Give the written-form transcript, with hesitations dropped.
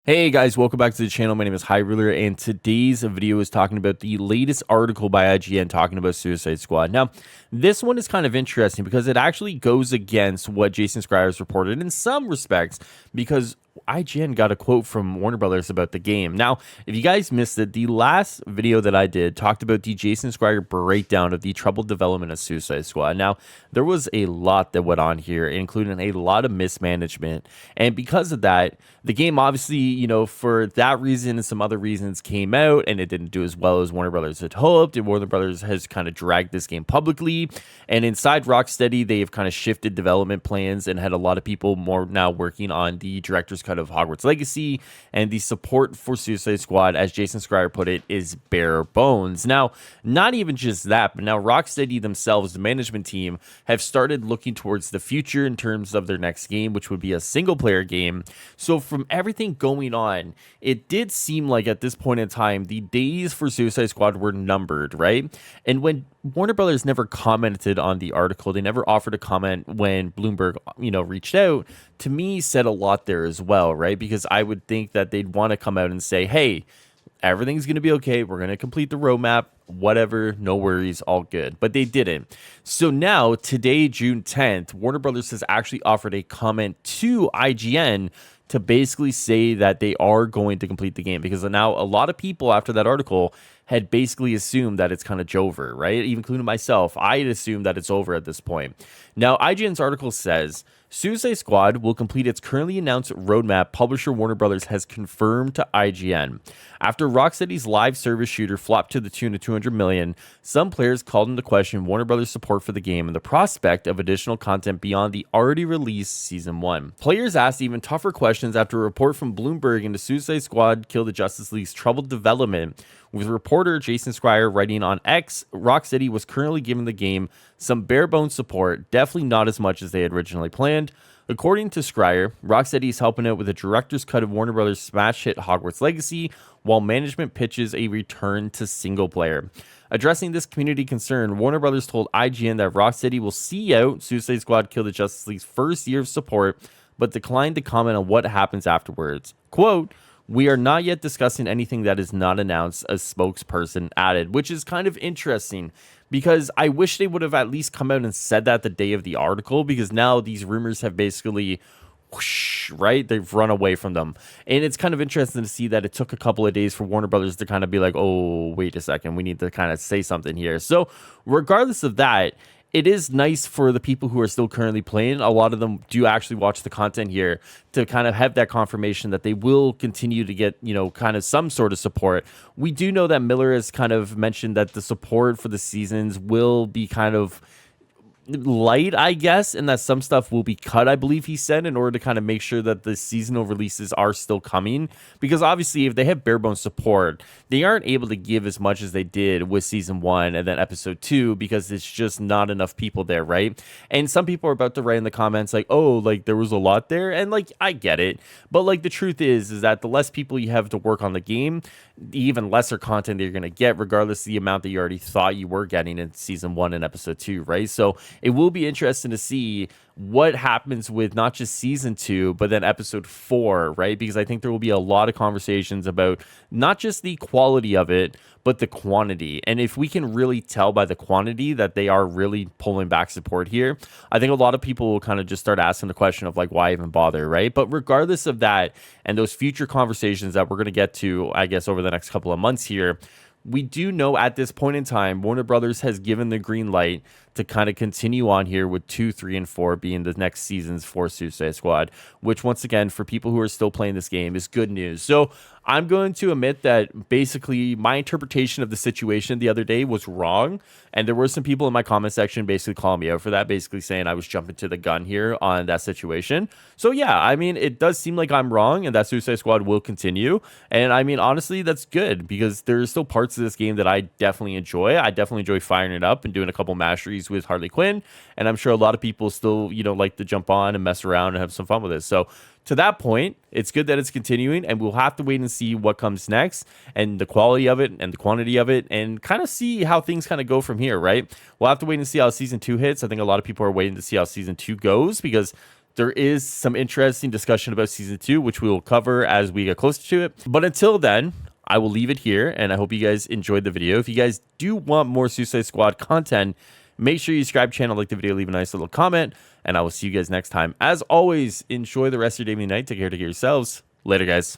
Hey guys, welcome back to the channel. My name is Highruler, and today's video is talking about the latest article by IGN talking about Suicide Squad. Now, this one is kind of interesting because it actually goes against what Jason Schreier has reported in some respects, because IGN got a quote from Warner Brothers about the game. Now, if you guys missed it, the last video that I did talked about the Jason Schreier breakdown of the troubled development of Suicide Squad. Now, there was a lot that went on here, including a lot of mismanagement, and because of that, the game obviously, for that reason and some other reasons came out, and it didn't do as well as Warner Brothers had hoped, and Warner Brothers has kind of dragged this game publicly, and inside Rocksteady, they have kind of shifted development plans and had a lot of people more now working on the director's cut of Hogwarts Legacy, and the support for Suicide Squad, as Jason Schreier put it, is bare bones. Now, not even just that, but now Rocksteady themselves, the management team, have started looking towards the future in terms of their next game, which would be a single-player game. So from everything going on, it did seem like at this point in time, the days for Suicide Squad were numbered, right? And when Warner Brothers never commented on the article, they never offered a comment when Bloomberg, reached out, to me said a lot there as well, right? Because I would think that they'd want to come out and say, hey, everything's going to be okay. We're going to complete the roadmap, whatever, no worries, all good. But they didn't. So now, today, June 10th, Warner Brothers has actually offered a comment to IGN to basically say that they are going to complete the game, because now a lot of people after that article had basically assumed that it's kind of over, right? Even including myself, I had assumed that it's over at this point. Now, IGN's article says, Suicide Squad will complete its currently announced roadmap, publisher Warner Brothers has confirmed to IGN. After Rocksteady's live service shooter flopped to the tune of $200 million, some players called into question Warner Brothers' support for the game and the prospect of additional content beyond the already released Season 1. Players asked even tougher questions after a report from Bloomberg into Suicide Squad Kill the Justice League's troubled development, with reporter Jason Schreier writing on X, Rocksteady was currently giving the game some bare-bones support, definitely not as much as they had originally planned. According to Schreier, Rocksteady is helping out with a director's cut of Warner Brothers' smash hit Hogwarts Legacy, while management pitches a return to single-player. Addressing this community concern, Warner Brothers told IGN that Rocksteady will see out Suicide Squad Kill the Justice League's first year of support, but declined to comment on what happens afterwards. Quote, "We are not yet discussing anything that is not announced," a spokesperson added, which is kind of interesting, because I wish they would have at least come out and said that the day of the article, because now these rumors have basically whoosh, right? They've run away from them. And it's kind of interesting to see that it took a couple of days for Warner Brothers to kind of be like, oh, wait a second, we need to kind of say something here. So regardless of that, it is nice for the people who are still currently playing. A lot of them do actually watch the content here to kind of have that confirmation that they will continue to get, kind of some sort of support. We do know that Miller has kind of mentioned that the support for the seasons will be kind of light, I guess, and that some stuff will be cut, I believe he said, in order to kind of make sure that the seasonal releases are still coming, because obviously if they have bare bones support, they aren't able to give as much as they did with season 1 and then episode 2, because it's just not enough people there, right? And some people are about to write in the comments like, oh, like there was a lot there, and like I get it, but like the truth is that the less people you have to work on the game, the even lesser content that you're going to get, regardless of the amount that you already thought you were getting in season 1 and episode 2, right? So it will be interesting to see what happens with not just season 2, but then episode 4, right? Because I think there will be a lot of conversations about not just the quality of it, but the quantity. And if we can really tell by the quantity that they are really pulling back support here, I think a lot of people will kind of just start asking the question of like, why even bother, right? But regardless of that, and those future conversations that we're going to get to, I guess, over the next couple of months here, we do know at this point in time, Warner Brothers has given the green light to kind of continue on here with 2, 3, and 4 being the next seasons for Suicide Squad, which once again, for people who are still playing this game, is good news. So I'm going to admit that basically my interpretation of the situation the other day was wrong, and there were some people in my comment section basically calling me out for that, basically saying I was jumping to the gun here on that situation. So yeah, I mean, it does seem like I'm wrong, and that Suicide Squad will continue, and I mean, honestly, that's good, because there's still parts of this game that I definitely enjoy. I definitely enjoy firing it up and doing a couple masteries with Harley Quinn, and I'm sure a lot of people still, like to jump on and mess around and have some fun with it. So to that point, it's good that it's continuing, and we'll have to wait and see what comes next and the quality of it and the quantity of it, and kind of see how things kind of go from here, right? We'll have to wait and see how season 2 hits. I think a lot of people are waiting to see how season 2 goes, because there is some interesting discussion about season 2, which we will cover as we get closer to it. But until then, I will leave it here, and I hope you guys enjoyed the video. If you guys do want more Suicide Squad content, make sure you subscribe to the channel, like the video, leave a nice little comment, and I will see you guys next time. As always, enjoy the rest of your day and night. Take care of yourselves. Later, guys.